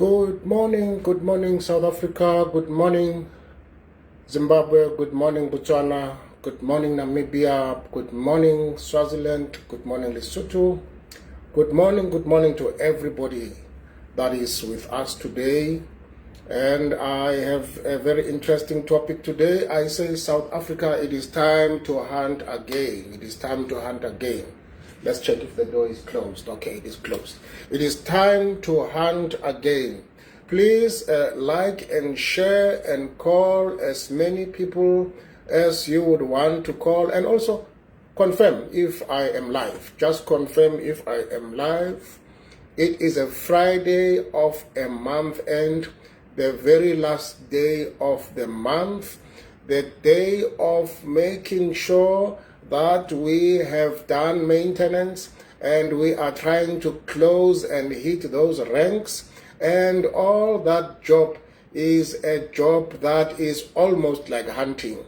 Good morning South Africa, good morning Zimbabwe, good morning Botswana, good morning Namibia, good morning Swaziland, good morning Lesotho, good morning to everybody that is with us today. And I have a very interesting topic today. I say South Africa, it is time to hunt again. It is time to hunt again. Let's check if the door is closed. Okay, it is closed. It is time to hunt again. Please like and share and call as many people as you would want to call, and also confirm if I am live. Just confirm if I am live. It is a Friday of a month end, the very last day of the month, the day of making sure that we have done maintenance and we are trying to close and hit those ranks, and all that job is a job that is almost like hunting.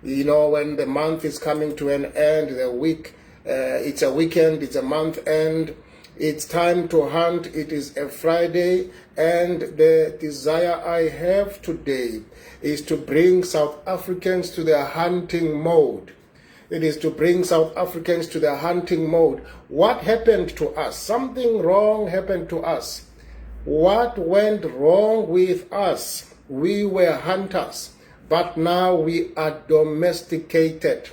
You know, when the month is coming to an end, the week, it's a weekend, it's a month end, it's time to hunt. It is a Friday, and the desire I have today is to bring South Africans to the hunting mode. It is to bring South Africans to the hunting mode. What happened to us? Something wrong happened to us. What went wrong with us? We were hunters, but now we are domesticated.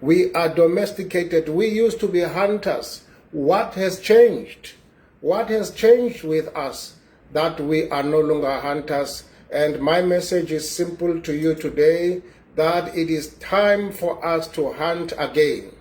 We are domesticated. We used to be hunters. What has changed? What has changed with us that we are no longer hunters? And my message is simple to you today, that it is time for us to hunt again.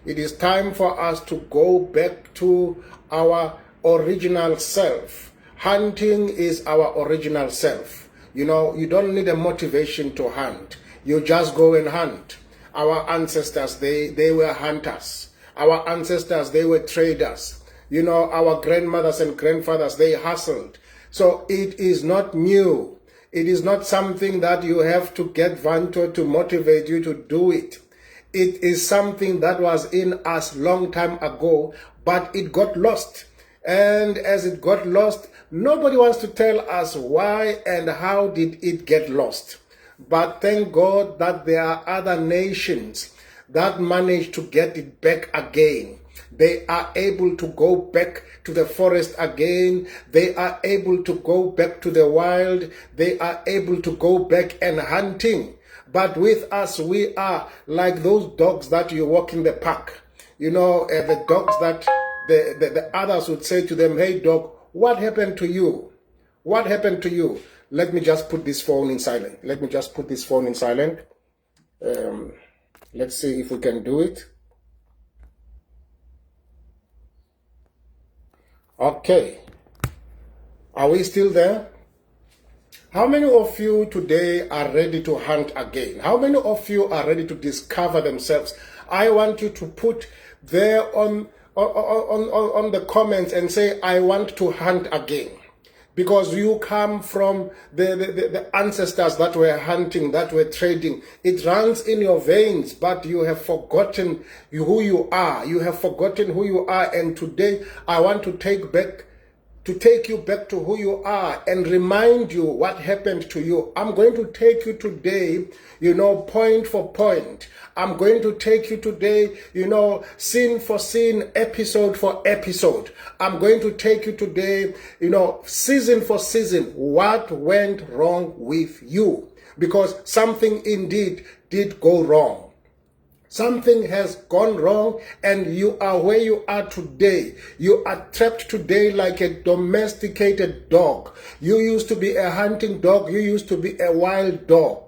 It is time for us to go back to our original self. Hunting is our original self. You know, you don't need a motivation to hunt. You just go and hunt. Our ancestors, they were hunters. Our ancestors, they were traders. You know, our grandmothers and grandfathers, they hustled. So it is not new. It is not something that you have to get Vanto to motivate you to do it. It is something that was in us long time ago, but it got lost. And as it got lost, nobody wants to tell us why and how did it get lost. But thank God that there are other nations that managed to get it back again. They are able to go back to the forest again. They are able to go back to the wild. They are able to go back and hunting. But with us, we are like those dogs that you walk in the park. You know, the dogs that the others would say to them, "Hey dog, what happened to you? What happened to you?" Let me just put this phone in silent. Let's see if we can do it. Okay. Are we still there? How many of you today are ready to hunt again? How many of you are ready to discover themselves? I want you to put there on the comments and say, "I want to hunt again." Because you come from the ancestors that were hunting, that were trading. It runs in your veins, but you have forgotten who you are. You have forgotten who you are. And today I want to take you back to who you are and remind you what happened to you. I'm going to take you today, point for point. I'm going to take you today, scene for scene, episode for episode. I'm going to take you today, season for season, what went wrong with you. Because something indeed did go wrong. Something has gone wrong, and you are where you are today. You are trapped today like a domesticated dog. You used to be a hunting dog. You used to be a wild dog.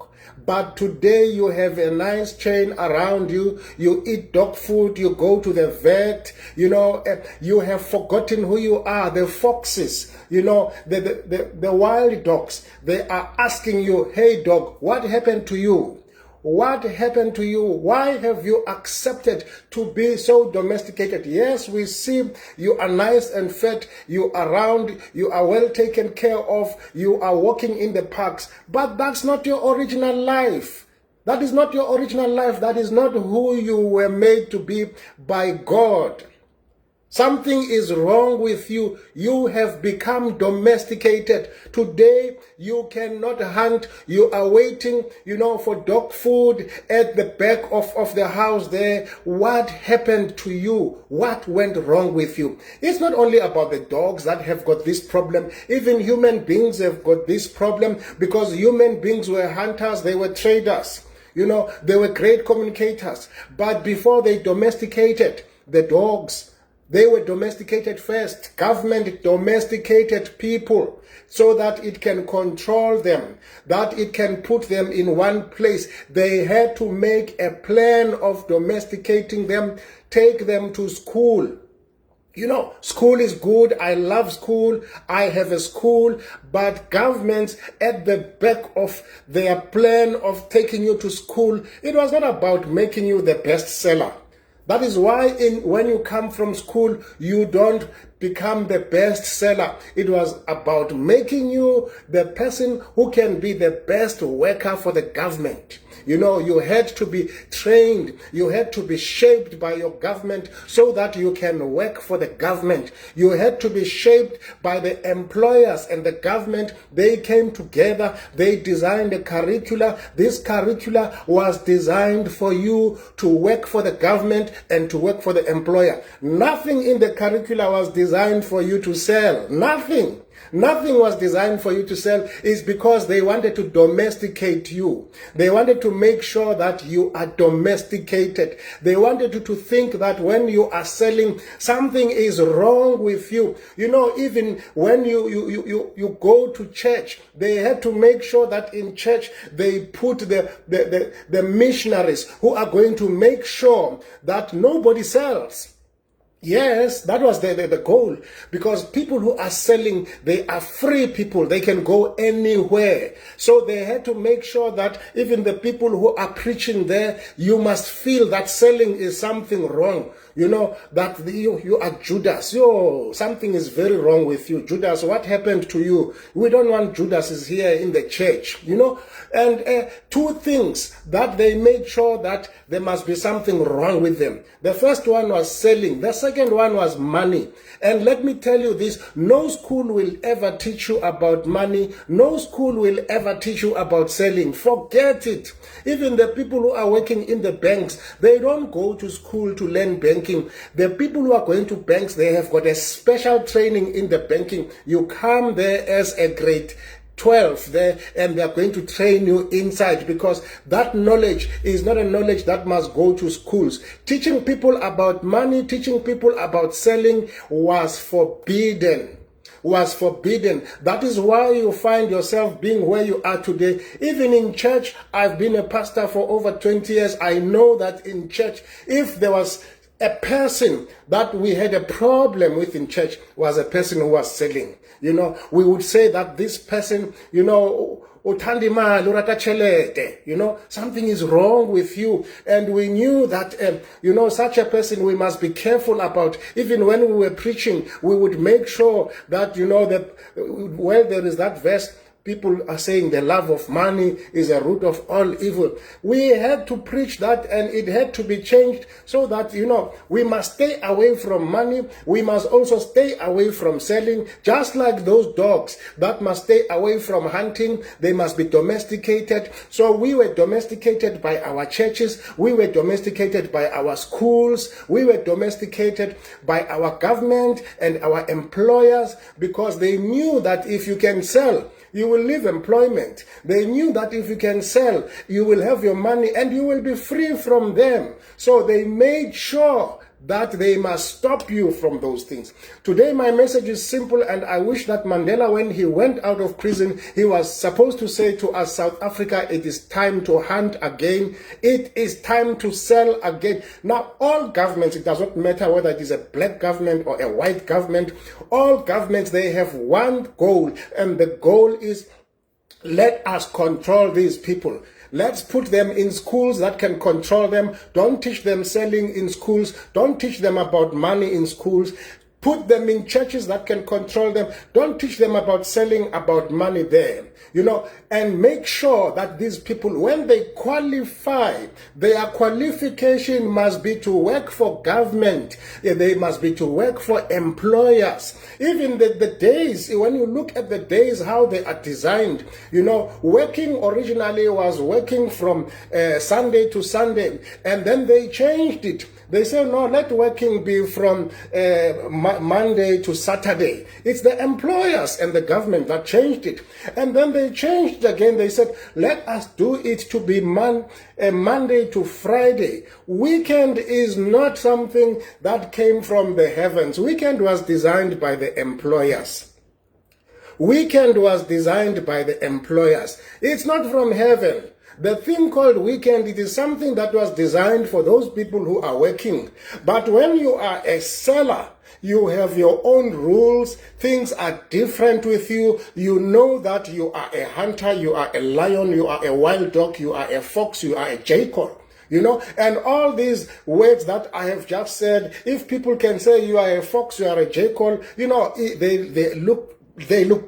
But today you have a nice chain around you. You eat dog food. You go to the vet. You have forgotten who you are. The foxes, the wild dogs, they are asking you, "Hey dog, what happened to you? What happened to you? Why have you accepted to be so domesticated? Yes, we see you are nice and fat, you are round, you are well taken care of, you are walking in the parks, but that's not your original life. That is not your original life. That is not who you were made to be by God. Something is wrong with you. You have become domesticated. Today, you cannot hunt. You are waiting, for dog food at the back of the house there. What happened to you? What went wrong with you? It's not only about the dogs that have got this problem. Even human beings have got this problem because human beings were hunters. They were traders. They were great communicators. But before they domesticated the dogs, they were domesticated first. Government domesticated people so that it can control them, that it can put them in one place. They had to make a plan of domesticating them, take them to school. School is good. I love school. I have a school. But governments at the back of their plan of taking you to school, it was not about making you the best seller. That is why when you come from school, you don't become the best seller. It was about making you the person who can be the best worker for the government. You had to be trained. You had to be shaped by your government so that you can work for the government. You had to be shaped by the employers and the government. They came together. They designed a curricula. This curricula was designed for you to work for the government and to work for the employer. Nothing in the curricula was designed for you to sell. Nothing. Nothing was designed for you to sell. Is because they wanted to domesticate you. They wanted to make sure that you are domesticated. They wanted you to think that when you are selling, something is wrong with you. Even when you go to church, they had to make sure that in church they put the missionaries who are going to make sure that nobody sells. Yes, that was the goal, because people who are selling, they are free people. They can go anywhere. So they had to make sure that even the people who are preaching there, you must feel that selling is something wrong. That you are Judas. Something is very wrong with you. Judas, what happened to you? We don't want Judases here in the church, And two things that they made sure that there must be something wrong with them. The first one was selling. The second one was money. And let me tell you this, no school will ever teach you about money. No school will ever teach you about selling. Forget it. Even the people who are working in the banks, they don't go to school to learn banking. The people who are going to banks, they have got a special training in the banking. You come there as a grade 12 there, and they are going to train you inside, because that knowledge is not a knowledge that must go to schools. Teaching people about money, teaching people about selling was forbidden. That is why you find yourself being where you are today. Even in church, I've been a pastor for over 20 years. I know that in church, if there was a person that we had a problem with in church, was a person who was selling. We would say that this person, something is wrong with you. And we knew that, such a person we must be careful about. Even when we were preaching, we would make sure that, that where there is that verse, people are saying the love of money is a root of all evil. We had to preach that, and it had to be changed so that, we must stay away from money. We must also stay away from selling, just like those dogs that must stay away from hunting. They must be domesticated. So we were domesticated by our churches. We were domesticated by our schools. We were domesticated by our government and our employers, because they knew that if you can sell, you will leave employment. They knew that if you can sell, you will have your money and you will be free from them. So they made sure that they must stop you from those things. Today, my message is simple, and I wish that Mandela, when he went out of prison, he was supposed to say to us, South Africa, it is time to hunt again. It is time to sell again. Now, all governments, it does not matter whether it is a black government or a white government, all governments, they have one goal, and the goal is, let us control these people. Let's put them in schools that can control them. Don't teach them selling in schools. Don't teach them about money in schools. Put them in churches that can control them. Don't teach them about selling, about money there. And make sure that these people, when they qualify, their qualification must be to work for government. They must be to work for employers. Even the days, when you look at the days, how they are designed, working originally was working from Sunday to Sunday, and then they changed it. They say, no, let working be from Monday to Saturday. It's the employers and the government that changed it. And then they changed again. They said, let us do it to be Monday to Friday. Weekend is not something that came from the heavens. Weekend was designed by the employers. Weekend was designed by the employers. It's not from heaven. The thing called weekend, it is something that was designed for those people who are working. But when you are a seller, you have your own rules. Things are different with you. You know that you are a hunter, you are a lion, you are a wild dog, you are a fox, you are a jackal. And all these words that I have just said, if people can say you are a fox, you are a jackal, they look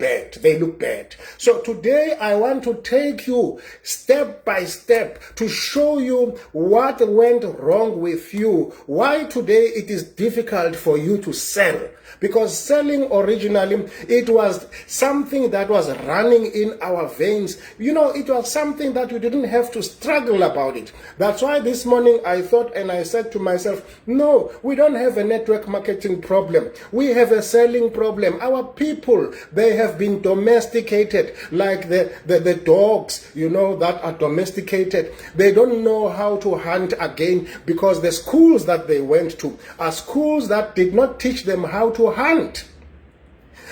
bad. They look bad. So today I want to take you step by step to show you what went wrong with you. Why today it is difficult for you to sell. Because selling originally, it was something that was running in our veins. It was something that you didn't have to struggle about it. That's why this morning I thought and I said to myself, no, we don't have a network marketing problem. We have a selling problem. Our people, they have been domesticated like the dogs, that are domesticated. They don't know how to hunt again because the schools that they went to are schools that did not teach them how to hunt.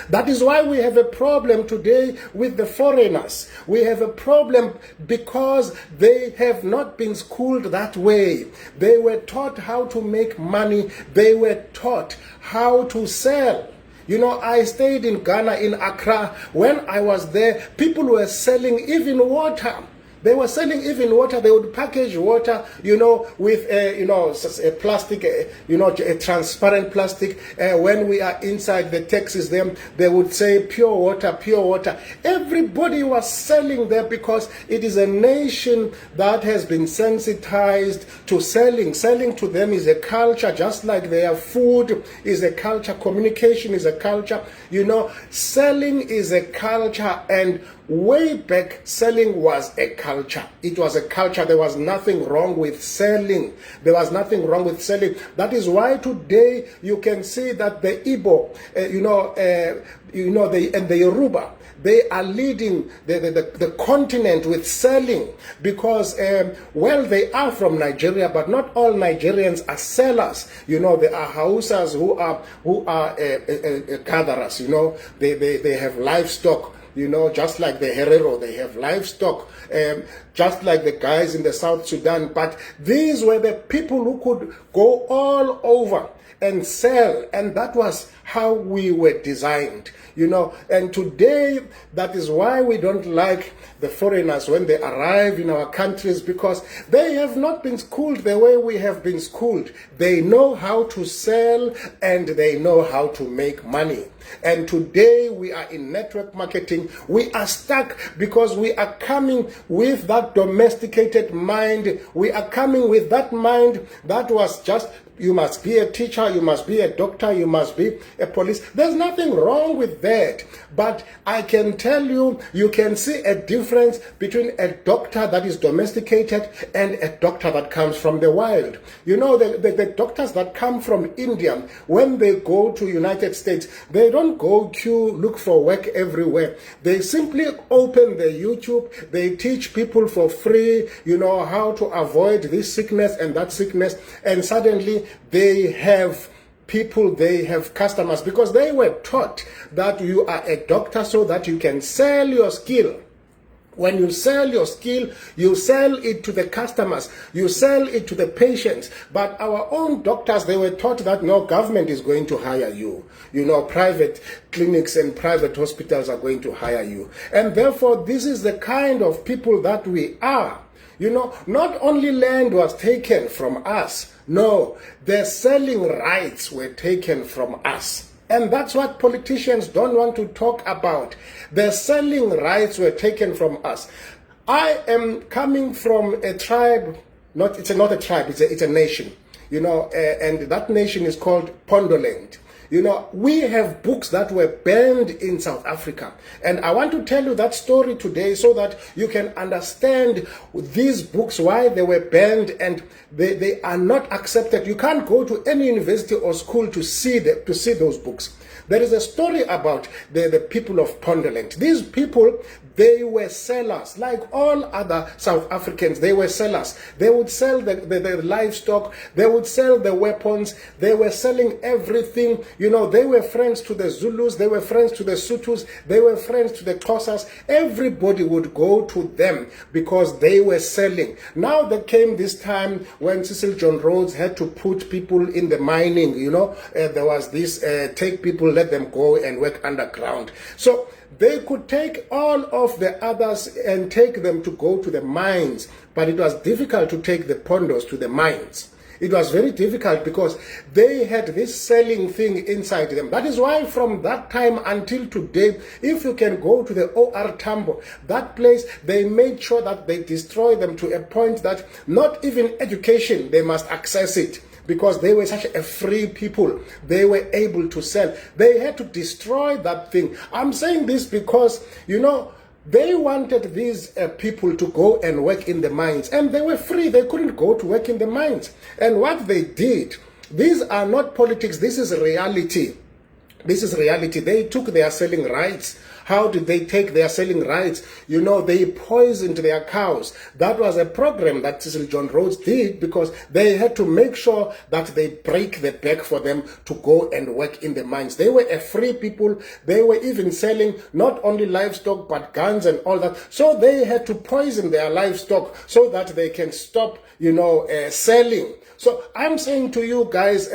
That is why we have a problem today with the foreigners. We have a problem because they have not been schooled that way. They were taught how to make money. They were taught how to sell. I stayed in Ghana, in Accra. When I was there, people were selling even water. They were selling even water. They would package water, with a plastic, a transparent plastic. When we are inside the taxis, they would say pure water, pure water. Everybody was selling there because it is a nation that has been sensitized to selling. Selling to them is a culture, just like their food is a culture, communication is a culture. Selling is a culture, and way back, selling was a culture. It was a culture. There was nothing wrong with selling. There was nothing wrong with selling. That is why today you can see that the Igbo, and the Yoruba, they are leading the continent with selling because, they are from Nigeria, but not all Nigerians are sellers. There are Hausas who are gatherers. They have livestock. Just like the Herero, they have livestock, just like the guys in the South Sudan. But these were the people who could go all over and sell, and that was how we were designed. And today, that is why we don't like the foreigners when they arrive in our countries, because they have not been schooled the way we have been schooled. They know how to sell and they know how to make money. And today we are in network marketing. We are stuck because we are coming with that domesticated mind. We are coming with that mind that was just, you must be a teacher, you must be a doctor, you must be a police. There's nothing wrong with that. But I can tell you, you can see a difference between a doctor that is domesticated and a doctor that comes from the wild. The doctors that come from India, when they go to United States, they don't go queue, look for work everywhere. They simply open the YouTube, they teach people for free, how to avoid this sickness and that sickness, and suddenly they have people, they have customers, because they were taught that you are a doctor so that you can sell your skill. When you sell your skill, you sell it to the customers, you sell it to the patients. But our own doctors, they were taught that no, government is going to hire you. Private clinics and private hospitals are going to hire you. And therefore, this is the kind of people that we are. Not only land was taken from us, no, the selling rights were taken from us. And that's what politicians don't want to talk about. The selling rights were taken from us. I am coming from a tribe, it's not a tribe, it's a nation, and that nation is called Pondoland. We have books that were banned in South Africa. And I want to tell you that story today so that you can understand these books, why they were banned, and they are not accepted. You can't go to any university or school to see those books. There is a story about the people of Pondoland. These people, they were sellers. Like all other South Africans, they were sellers. They would sell the livestock. They would sell the weapons. They were selling everything. They were friends to the Zulus. They were friends to the Sothos. They were friends to the Xhosas. Everybody would go to them because they were selling. Now there came this time when Cecil John Rhodes had to put people in the mining. There was this, take people, let them go and work underground. So they could take all of the others and take them to go to the mines, but it was difficult to take the Pondos to the mines. It was very difficult because they had this selling thing inside them. That is why from that time until today, if you can go to the OR Tambo, that place, they made sure that they destroy them to a point that not even education, they must access it. Because they were such a free people, they were able to sell. They had to destroy that thing. I'm saying this because, they wanted these people to go and work in the mines. And they were free. They couldn't go to work in the mines. And what they did, these are not politics. This is reality. This is reality. They took their selling rights. How did they take their selling rights? They poisoned their cows. That was a program that Cecil John Rhodes did because they had to make sure that they break the back for them to go and work in the mines. They were a free people. They were even selling not only livestock but guns and all that. So they had to poison their livestock so that they can stop, selling. So I'm saying to you guys,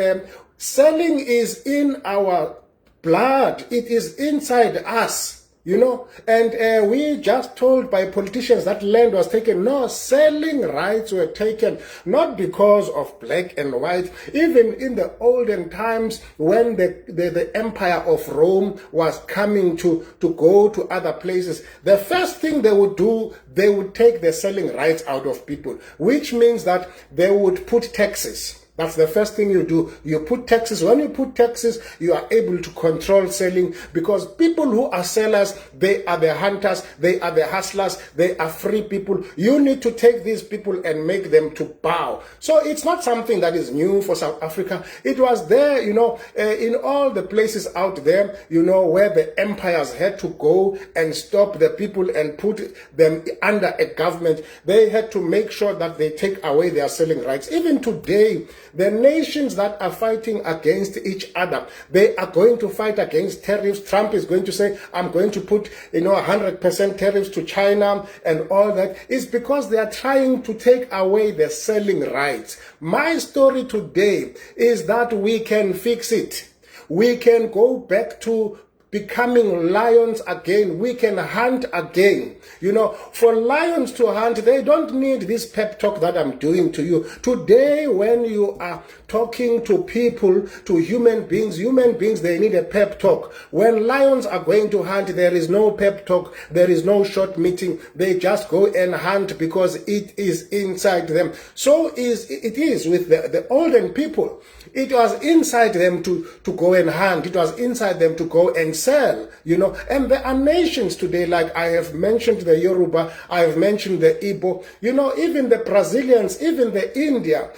selling is in our blood. It is inside us. And we just told by politicians that land was taken. No, selling rights were taken, not because of black and white. Even in the olden times when the empire of Rome was coming to go to other places, the first thing they would do, they would take the selling rights out of people, which means that they would put taxes. That's the first thing you do. You put taxes. When you put taxes, you are able to control selling because people who are sellers, they are the hunters, they are the hustlers, they are free people. You need to take these people and make them to bow. So it's not something that is new for South Africa. It was there, in all the places out there, where the empires had to go and stop the people and put them under a government. They had to make sure that they take away their selling rights. Even today, the nations that are fighting against each other, they are going to fight against tariffs. Trump is going to say, I'm going to put, 100% tariffs to China and all that. It's because they are trying to take away the selling rights. My story today is that we can fix it. We can go back to becoming lions again. We can hunt again. For lions to hunt, they don't need this pep talk that I'm doing to you. Today, when you are talking to people, to human beings, they need a pep talk. When lions are going to hunt, there is no pep talk. There is no short meeting. They just go and hunt because it is inside them. So it is with the olden people. It was inside them to go and hunt. It was inside them to go and sell, And there are nations today, like I have mentioned the Yoruba, I have mentioned the Igbo, even the Brazilians, even the India,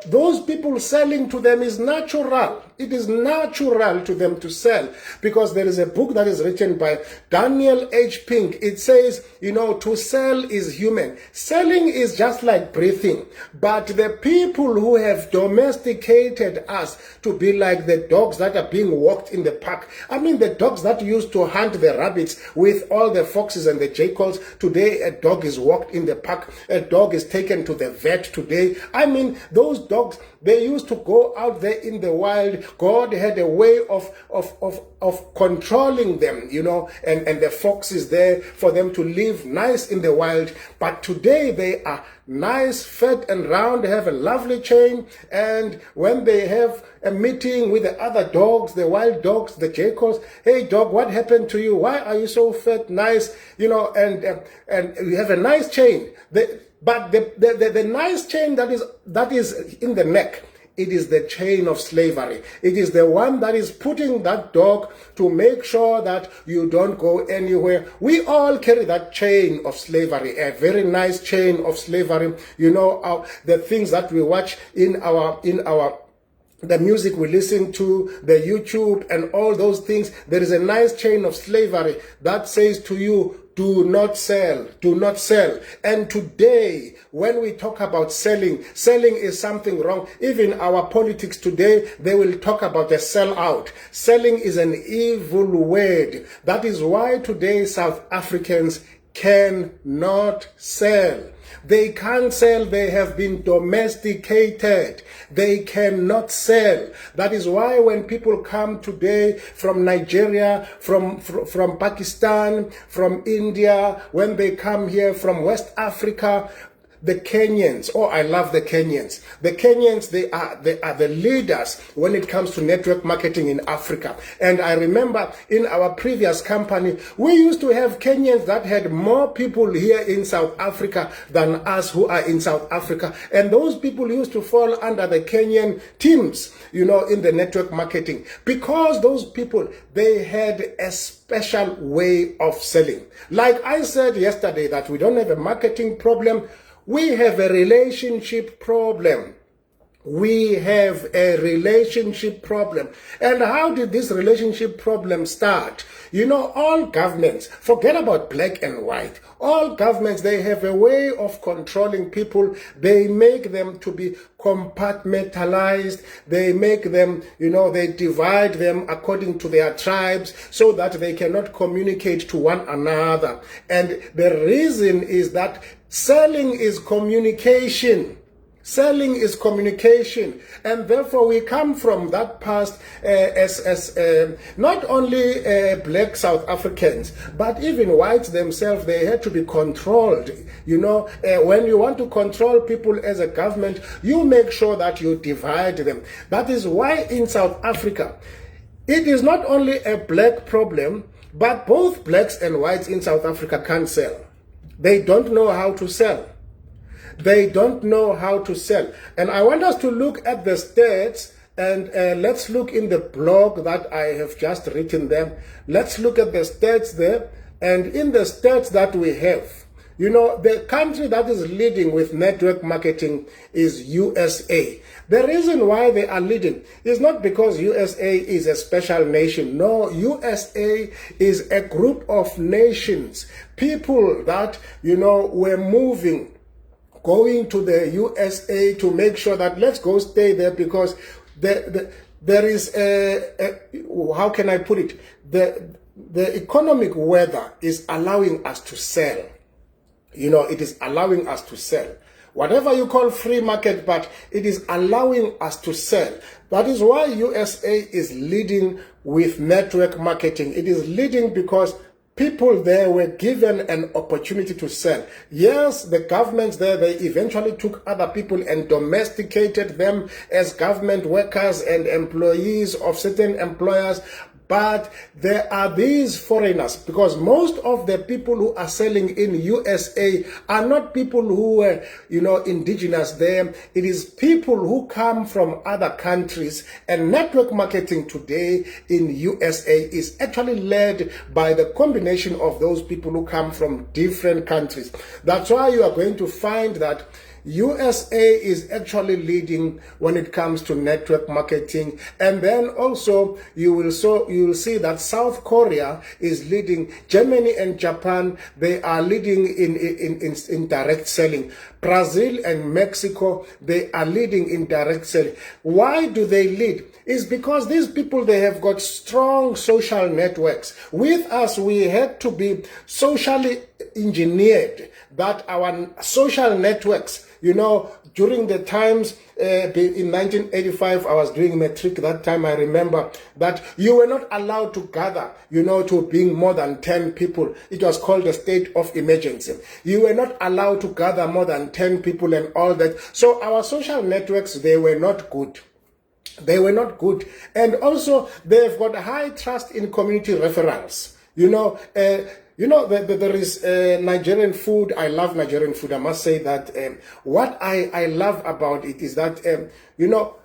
those people selling to them is natural. It is natural to them to sell because there is a book that is written by Daniel H. Pink. It says, to sell is human. Selling is just like breathing. But the people who have domesticated us to be like the dogs that are being walked in the park. I mean, the dogs that used to hunt the rabbits with all the foxes and the jackals, today a dog is walked in the park, a dog is taken to the vet today. I mean, those dogs, they used to go out there in the wild. God had a way of controlling them, you know, and the foxes there for them to live nice in the wild. But today they are nice, fat and round, have a lovely chain, and when they have a meeting with the other dogs, the wild dogs, the jackals, hey dog, what happened to you? Why are you so fat, nice, you know, and you have a nice chain. But the nice chain that is in the neck, it is the chain of slavery. It is the one that is putting that dog to make sure that you don't go anywhere. We all carry that chain of slavery, a very nice chain of slavery. You know, the things that we watch in our the music we listen to, the YouTube and all those things. There is a nice chain of slavery that says to you, do not sell, do not sell. And today, when we talk about selling is something wrong. Even our politics today, they will talk about the sellout. Selling is an evil word. That is why today South Africans cannot sell. They can't sell. They have been domesticated. They cannot sell. That is why when people come today from Nigeria, from Pakistan, from India, when they come here from West Africa, the Kenyans, oh, I love the Kenyans. The Kenyans, they are the leaders when it comes to network marketing in Africa. And I remember in our previous company, we used to have Kenyans that had more people here in South Africa than us who are in South Africa. And those people used to fall under the Kenyan teams, you know, in the network marketing, because those people, they had a special way of selling. Like I said yesterday, that we don't have a marketing problem. We have a relationship problem. We have a relationship problem. And how did this relationship problem start? You know, all governments, forget about black and white, all governments, they have a way of controlling people. They make them to be compartmentalized. They make them, you know, they divide them according to their tribes so that they cannot communicate to one another. And the reason is that selling is communication. Selling is communication, and therefore we come from that past as not only black South Africans, but even whites themselves. They had to be controlled. You know, when you want to control people as a government, you make sure that you divide them. That is why in South Africa, it is not only a black problem, but both blacks and whites in South Africa can't sell. They don't know how to sell. They don't know how to sell. And I want us to look at the stats, and let's look in the blog that I have just written them. Let's look at the stats there. And in the stats that we have, you know, the country that is leading with network marketing is USA. The reason why they are leading is not because USA is a special nation. No, USA is a group of nations, people that, you know, were moving, going to the USA to make sure that let's go stay there, because there is how can I put it? The economic weather is allowing us to sell. You know, it is allowing us to sell. Whatever you call free market, but it is allowing us to sell. That is why USA is leading with network marketing. It is leading because people there were given an opportunity to sell. Yes, the governments there, they eventually took other people and domesticated them as government workers and employees of certain employers. But there are these foreigners, because most of the people who are selling in USA are not people who were, you know, indigenous there. It is people who come from other countries. And network marketing today in USA is actually led by the combination of those people who come from different countries. That's why you are going to find that USA is actually leading when it comes to network marketing. And then also you will see that South Korea is leading. Germany and Japan, they are leading in direct selling. Brazil and Mexico, they are leading in direct selling. Why do they lead? It's because these people, they have got strong social networks. With us, we had to be socially engineered that our social networks, you know, during the times in 1985, I was doing matric that time. I remember that you were not allowed to gather, you know, to being more than 10 people. It was called a state of emergency. You were not allowed to gather more than 10 people and all that. So our social networks, they were not good. They were not good. And also, they've got high trust in community referrals. You know, there is Nigerian food. I love Nigerian food. I must say that what I love about it is that, you know,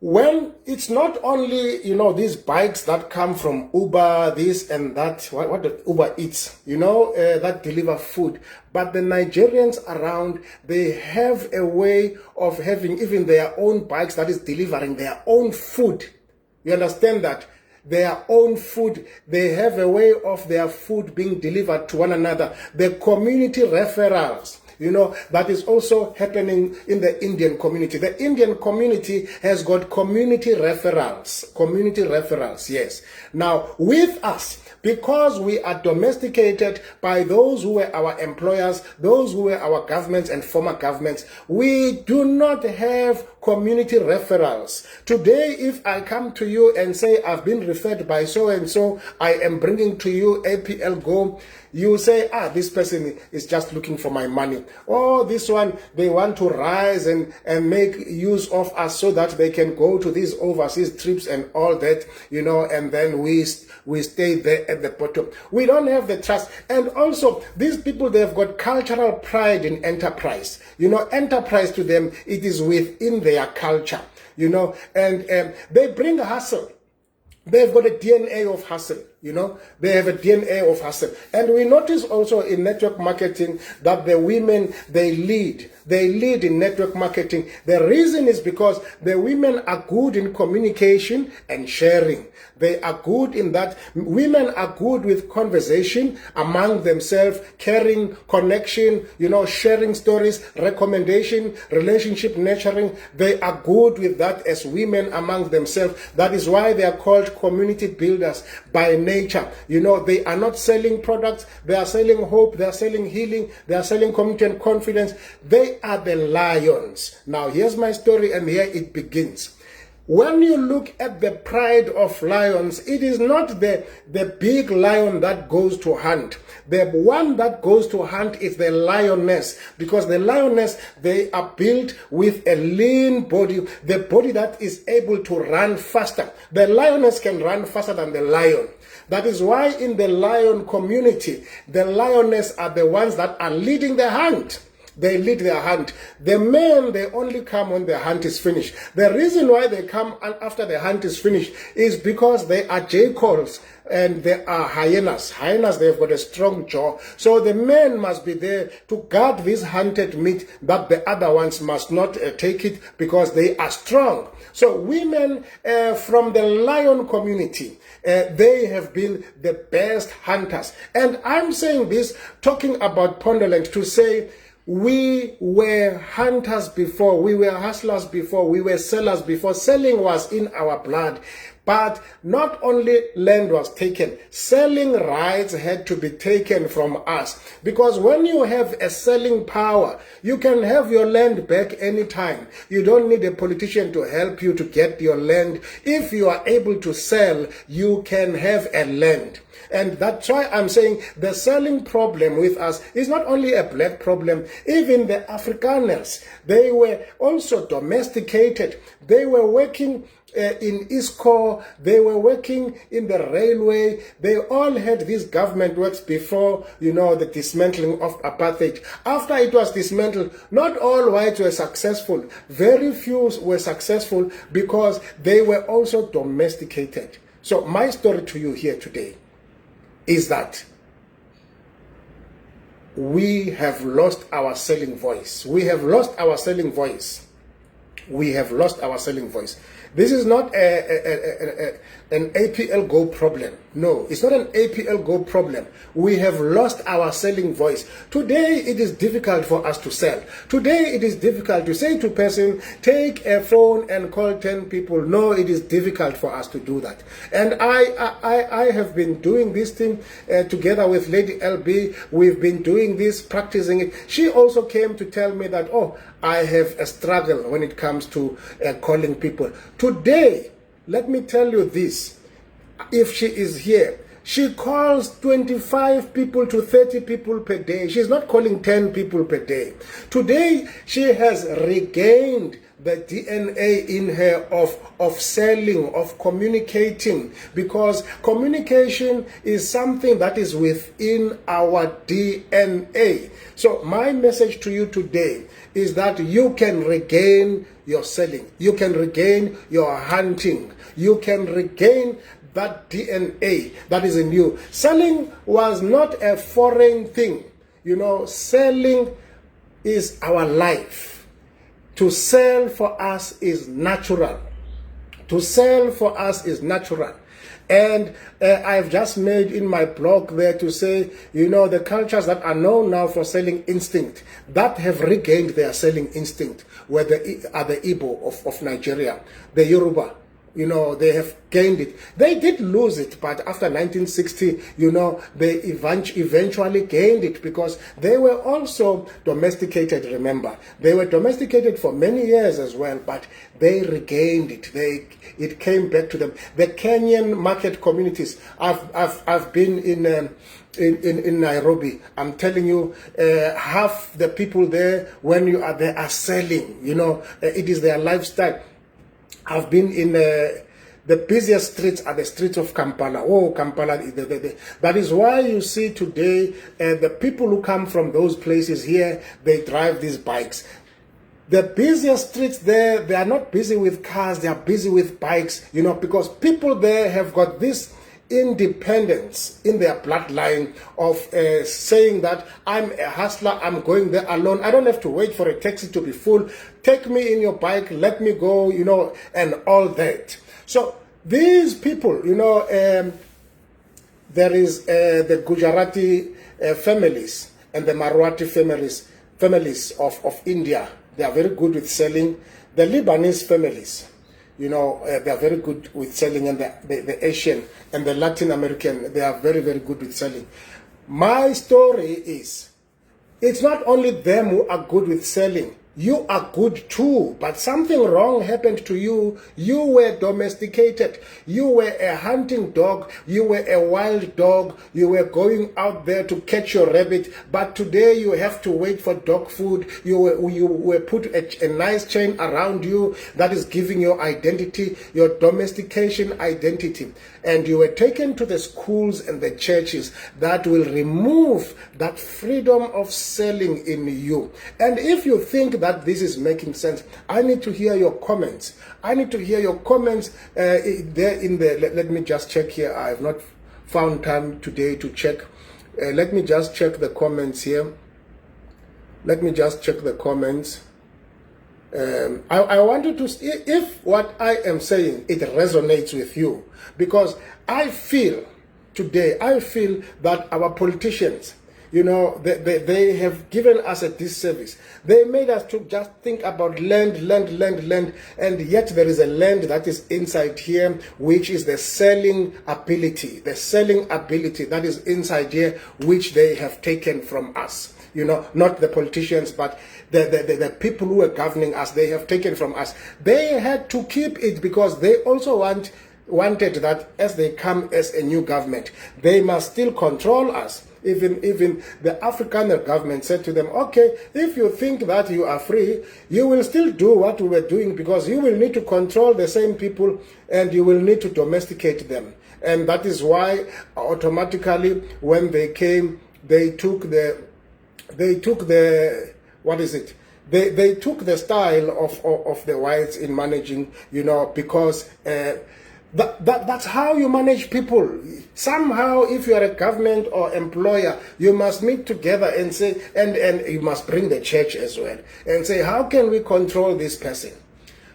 when it's not only, you know, these bikes that come from Uber, this and that, what the Uber Eats, you know, that deliver food, but the Nigerians around, they have a way of having even their own bikes that is delivering their own food. You understand that? Their own food, they have a way of their food being delivered to one another. The community referrals, you know, that is also happening in the Indian community. The Indian community has got community referrals, yes. Now, with us, because we are domesticated by those who were our employers, those who were our governments and former governments, we do not have community referrals. Today, if I come to you and say, I've been referred by so-and-so, I am bringing to you APL Go, you say, this person is just looking for my money. Oh, this one, they want to rise and make use of us so that they can go to these overseas trips and all that, you know, and then we stay there at the bottom. We don't have the trust. And also, these people, they've got cultural pride in enterprise. You know, enterprise to them, it is within their culture, you know, and they bring hustle. They've got a DNA of hustle, you know. They have a DNA of hustle. And we notice also in network marketing that the women, they lead. They lead in network marketing. The reason is because the women are good in communication and sharing. They are good in that. Women are good with conversation among themselves, caring, connection, you know, sharing stories, recommendation, relationship nurturing. They are good with that as women among themselves. That is why they are called community builders by nature. You know, they are not selling products. They are selling hope. They are selling healing. They are selling community and confidence. They are the lions. Now, here's my story, and here it begins. When you look at the pride of lions, it is not the big lion that goes to hunt. The one that goes to hunt is the lioness, because the lioness, they are built with a lean body, the body that is able to run faster. The lioness can run faster than the lion. That is why in the lion community, the lioness are the ones that are leading the hunt. They lead their hunt. The men, they only come when the hunt is finished. The reason why they come after the hunt is finished is because they are jackals and they are hyenas. Hyenas, they've got a strong jaw. So the men must be there to guard this hunted meat, that the other ones must not take it because they are strong. So women from the lion community, they have been the best hunters. And I'm saying this, talking about Ponderland, to say, we were hunters before, we were hustlers before, we were sellers before. Selling was in our blood. But not only land was taken, selling rights had to be taken from us. Because when you have a selling power, you can have your land back anytime. You don't need a politician to help you to get your land. If you are able to sell, you can have a land. And that's why I'm saying the selling problem with us is not only a black problem. Even the Afrikaners, they were also domesticated. They were working in ISCO, they were working in the railway. They all had these government works before, you know, the dismantling of apartheid. After it was dismantled, not all whites were successful. Very few were successful because they were also domesticated. So my story to you here today is that we have lost our selling voice. We have lost our selling voice. We have lost our selling voice. This is not an APL Go problem. No, it's not an APL Go problem. We have lost our selling voice. Today, it is difficult for us to sell. Today, it is difficult to say to a person, take a phone and call 10 people. No, it is difficult for us to do that. And I have been doing this thing together with Lady LB. We've been doing this, practicing it. She also came to tell me that, oh, I have a struggle when it comes to calling people. Today, let me tell you this. If she is here, she calls 25 people to 30 people per day. She's not calling 10 people per day. Today, she has regained the DNA in her of selling, of communicating, because communication is something that is within our DNA. So my message to you today is that you can regain your selling. You can regain your hunting. You can regain that DNA that is in you. Selling was not a foreign thing. You know, selling is our life. To sell for us is natural. To sell for us is natural. And I've just made in my blog there to say, you know, the cultures that are known now for selling instinct, that have regained their selling instinct, are the Igbo of Nigeria, the Yoruba. You know, they have gained it. They did lose it, but after 1960, you know, they eventually gained it because they were also domesticated, remember. They were domesticated for many years as well, but they regained it. It came back to them. The Kenyan market communities, I've been in Nairobi. I'm telling you, half the people there, when you are there, are selling. You know, it is their lifestyle. I've been in the busiest streets are the streets of Kampala. Oh, Kampala. That is why you see today the people who come from those places here, they drive these bikes. The busiest streets there, they are not busy with cars, they are busy with bikes, you know, because people there have got this independence in their bloodline of saying that I'm a hustler, I'm going there alone. I don't have to wait for a taxi to be full. Take me in your bike, let me go, you know, and all that. So these people, you know, there is the Gujarati families and the Marathi families of India. They are very good with selling. The Lebanese families, you know, they are very good with selling, and the Asian and the Latin American, they are very, very good with selling. My story is, it's not only them who are good with selling. You are good too, but something wrong happened to you. You were domesticated. You were a hunting dog. You were a wild dog. You were going out there to catch your rabbit, but today you have to wait for dog food. You were put a nice chain around you that is giving your identity, your domestication identity. And you were taken to the schools and the churches that will remove that freedom of selling in you. And if you think that this is making sense, I need to hear your comments. I need to hear your comments there in the, let me just check here. I have not found time today to check. Let me just check the comments here. Let me just check the comments. I want you to see if what I am saying, it resonates with you, because I feel today, that our politicians, you know, they have given us a disservice. They made us to just think about land, and yet there is a land that is inside here, which is the selling ability that is inside here, which they have taken from us. You know, not the politicians, but the people who are governing us, they have taken from us. They had to keep it because they also wanted that as they come as a new government, they must still control us. Even the African government said to them, okay, if you think that you are free, you will still do what we were doing, because you will need to control the same people and you will need to domesticate them. And that is why automatically when they came, they took the what is it? They took the style of the whites in managing, you know, because that's how you manage people. Somehow, if you are a government or employer, you must meet together and say, and you must bring the church as well, and say, how can we control this person?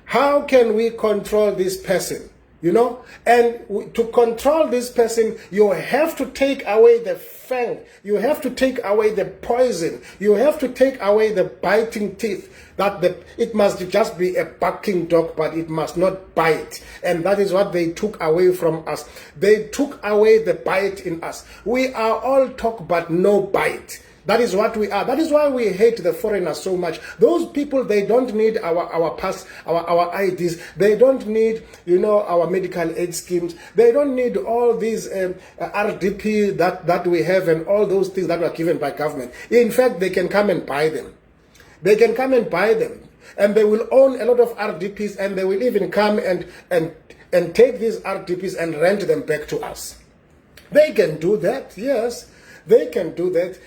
How can we control this person? you know. And to control this person, you have to take away the fang, you have to take away the poison, you have to take away the biting teeth. It must just be a barking dog, but it must not bite. And that is what they took away from us. They took away the bite in us. We are all talk but no bite. That is what we are. That is why we hate the foreigners so much. Those people, they don't need our pass, our IDs. They don't need, you know, our medical aid schemes. They don't need all these RDP that we have and all those things that were given by government. In fact, they can come and buy them. They can come and buy them. And they will own a lot of RDPs, and they will even come and take these RDPs and rent them back to us. They can do that, yes. They can do that.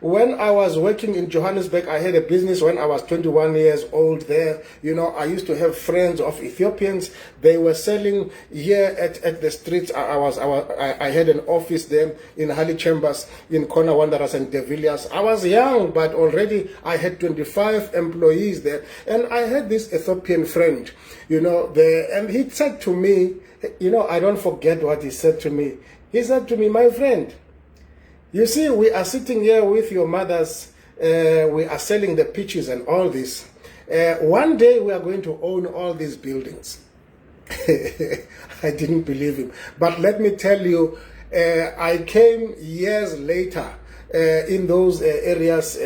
When I was working in Johannesburg, I had a business when I was 21 years old there. You know, I used to have friends of Ethiopians. They were selling here at the streets. I had an office there in Hali Chambers, in Kona Wanderers and De Villiers. I was young, but already I had 25 employees there. And I had this Ethiopian friend, you know, there. And he said to me, you know, I don't forget what he said to me. He said to me, my friend, you see, we are sitting here with your mothers, we are selling the peaches and all this. One day we are going to own all these buildings. I didn't believe him. But let me tell you, I came years later in those areas.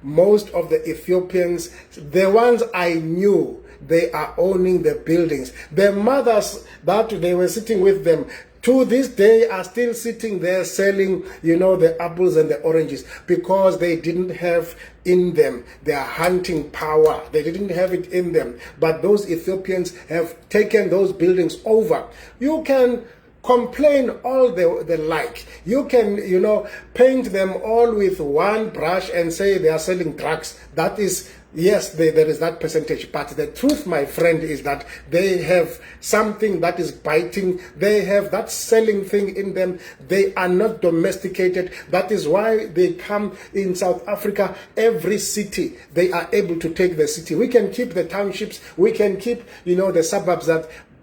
Most of the Ethiopians, the ones I knew, they are owning the buildings. The mothers that they were sitting with them, to this day are still sitting there selling, you know, the apples and the oranges, because they didn't have in them their hunting power. They didn't have it in them. But those Ethiopians have taken those buildings over. You can complain all the like. You can, you know, paint them all with one brush and say they are selling drugs. That is, yes, there is that percentage. But the truth, my friend, is that they have something that is biting. They have that selling thing in them. They are not domesticated. That is why they come in South Africa. Every city, they are able to take the city. We can keep the townships. We can keep, you know, the suburbs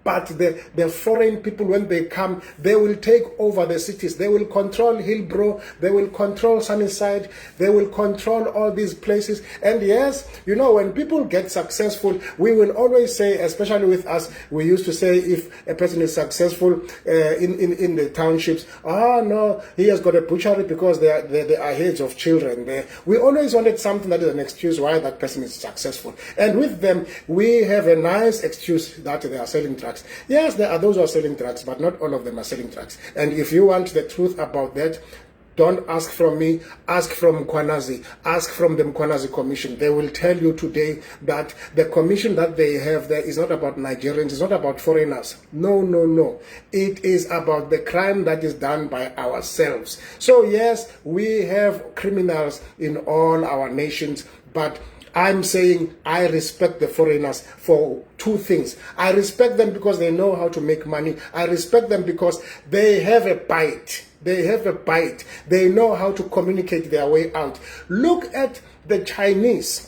but the foreign people, when they come, they will take over the cities. They will control Hillbrow. They will control Sunnyside. They will control all these places. And yes, you know, when people get successful, we will always say, especially with us, we used to say if a person is successful in the townships, no, he has got a butchery because they are heads of children. We always wanted something that is an excuse why that person is successful. And with them, we have a nice excuse that they are selling drugs. Yes, there are those who are selling drugs, but not all of them are selling drugs. And if you want the truth about that, don't ask from me, ask from Mkwanazi, ask from the Mkwanazi Commission. They will tell you today that the commission that they have there is not about Nigerians, it's not about foreigners. No, no, no. It is about the crime that is done by ourselves. So yes, we have criminals in all our nations, but I'm saying I respect the foreigners for two things. I respect them because they know how to make money. I respect them because they have a bite. They have a bite. They know how to communicate their way out. Look at the Chinese.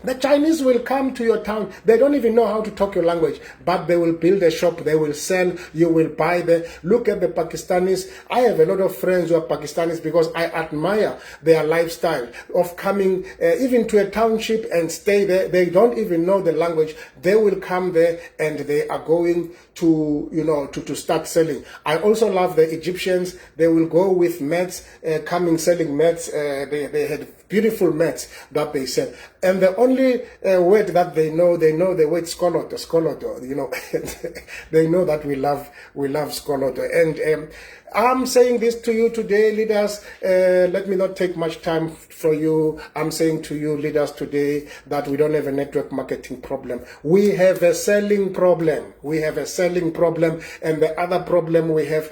The Chinese will come to your town. They don't even know how to talk your language, but they will build a shop. They will sell. You will buy there. Look at the Pakistanis. I have a lot of friends who are Pakistanis because I admire their lifestyle of coming even to a township and stay there. They don't even know the language. They will come there and they are going to, you know, to start selling. I also love the Egyptians. They will go with mats, coming selling mats. They had beautiful mats that they sell. And the only word that they know the word skoloto, you know. They know that we love skoloto. And I'm saying this to you today, leaders. Let me not take much time for you. I'm saying to you, leaders, today that we don't have a network marketing problem. We have a selling problem. We have a selling problem. And the other problem we have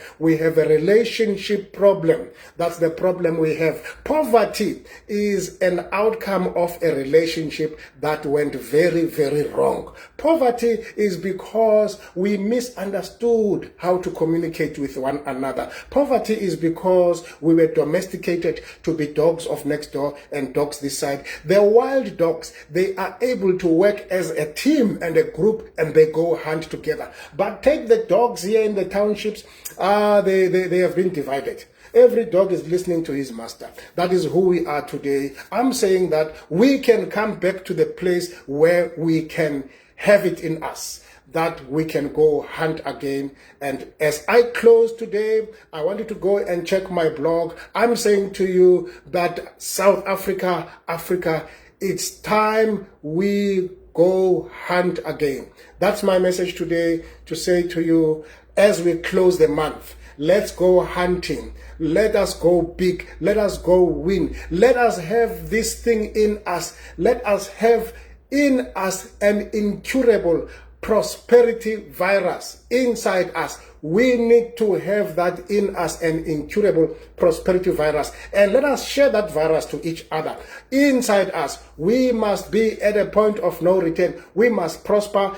a relationship problem. That's the problem we have. Poverty is an outcome of a relationship that went very, very wrong. Poverty is because we misunderstood how to communicate with one another. Poverty is because we were domesticated to be dogs of next door and dogs this side. The wild dogs, they are able to work as a team and a group, and they go hunt together. But take the dogs here in the townships, they have been divided. Every dog is listening to his master. That is who we are today. I'm saying that we can come back to the place where we can have it in us, that we can go hunt again. And as I close today, I want you to go and check my blog. I'm saying to you that South Africa, it's time we go hunt again. That's my message today, to say to you, as we close the month, let's go hunting. Let us go big. Let us go win. Let us have this thing in us. Let us have in us an incurable prosperity virus inside us. We need to have that in us, an incurable prosperity virus. And let us share that virus to each other. Inside us, we must be at a point of no return. We must prosper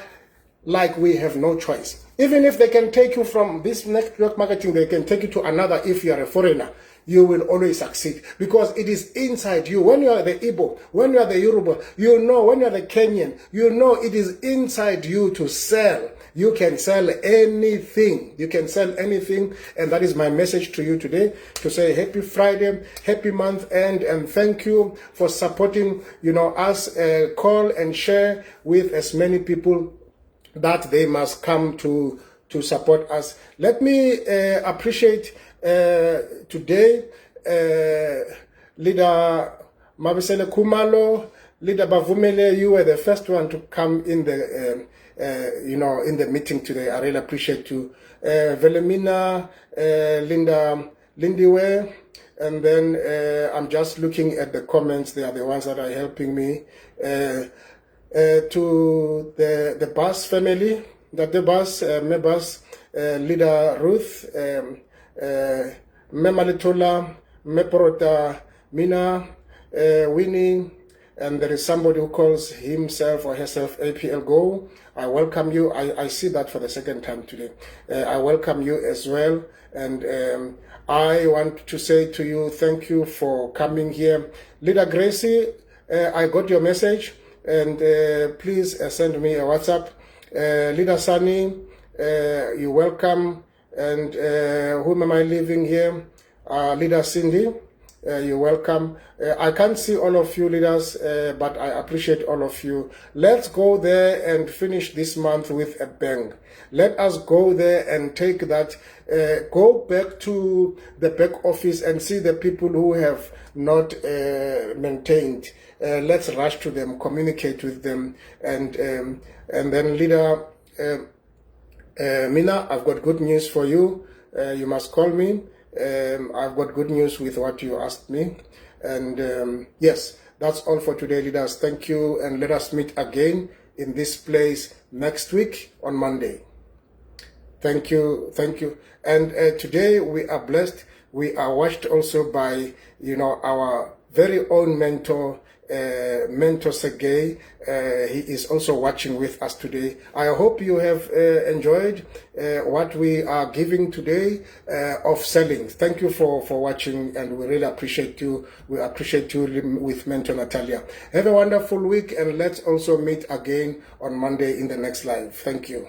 like we have no choice. Even if they can take you from this network marketing, they can take you to another. If you are a foreigner, you will always succeed, because it is inside you. When you are the Igbo, when you are the Yoruba, you know, when you are the Kenyan, you know it is inside you to sell. You can sell anything. You can sell anything. And that is my message to you today, to say happy Friday, happy month end, and thank you for supporting, us. Call and share with as many people that they must come to support us. Let me appreciate today Leader Mabisele Kumalo, Leader Bavumele. You were the first one to come in the in the meeting today. I really appreciate you. Velemina, Linda Lindiwe, and then I'm just looking at the comments. They are the ones that are helping me. To the Bus family, the Bus members, Leader Ruth, Memalitola, Meporota, Mina, Winnie, and there is somebody who calls himself or herself APL Go. I welcome you. I see that for the second time today. I welcome you as well. And I want to say to you, thank you for coming here. Leader Gracie, I got your message. And please send me a WhatsApp. Leader Sunny, you're welcome. And whom am I leaving here? Leader Cindy, you're welcome. I can't see all of you leaders, but I appreciate all of you. Let's go there and finish this month with a bang. Let us go there and take that, go back to the back office and see the people who have not maintained. Let's rush to them, communicate with them, and then Leader Mina, I've got good news for you. You must call me. I've got good news with what you asked me. And yes, that's all for today, leaders. Thank you, and let us meet again in this place next week on Monday. Thank you, thank you. And today we are blessed. We are watched also by, our very own mentor, Mentor Sergey. He is also watching with us today. I hope you have enjoyed what we are giving today of selling. Thank you for watching, and we really appreciate you. We appreciate you with Mentor Natalia. Have a wonderful week, and let's also meet again on Monday in the next live. Thank you.